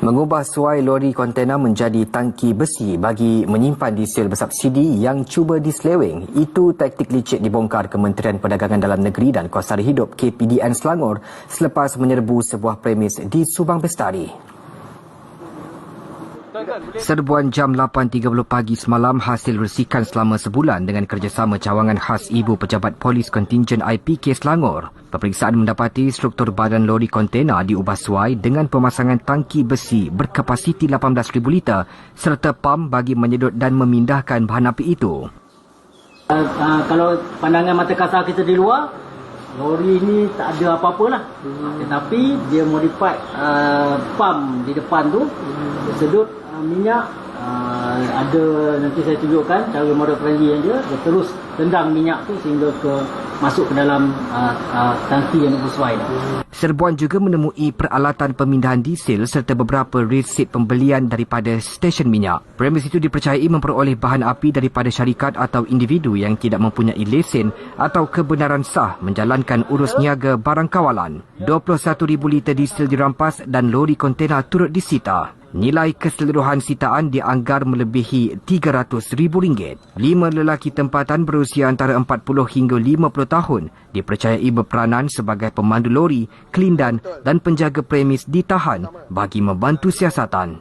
Mengubah suai lori kontena menjadi tangki besi bagi menyimpan diesel bersubsidi yang cuba diseleweng. Itu taktik licik dibongkar Kementerian Perdagangan Dalam Negeri dan Kos Sara Hidup KPDN Selangor selepas menyerbu sebuah premis di Subang Bestari. Serbuan jam 8.30 pagi semalam hasil resikan selama sebulan dengan kerjasama cawangan khas Ibu Pejabat Polis Kontingen IPK Selangor. Peperiksaan mendapati struktur badan lori kontena diubah suai dengan pemasangan tangki besi berkapasiti 18,000 liter serta pam bagi menyedut dan memindahkan bahan api itu. Kalau pandangan mata kasar kita di luar, lori ni tak ada apa-apa lah. Tetapi dia modified pam di depan tu, sedut minyak. Ada, nanti saya tunjukkan cara model friendly yang dia terus tendang minyak tu sehingga masuk ke dalam tangki yang sesuai. Serbuan juga menemui peralatan pemindahan diesel serta beberapa resit pembelian daripada stesen minyak. Premis itu dipercayai memperoleh bahan api daripada syarikat atau individu yang tidak mempunyai lesen atau kebenaran sah menjalankan urus niaga barang kawalan. 21,000 liter diesel dirampas dan lori kontena turut disita. Nilai keseluruhan sitaan dianggar melebihi RM300,000. 5 lelaki tempatan berusia antara 40 hingga 50 tahun dipercayai berperanan sebagai pemandu lori, kelindan dan penjaga premis ditahan bagi membantu siasatan.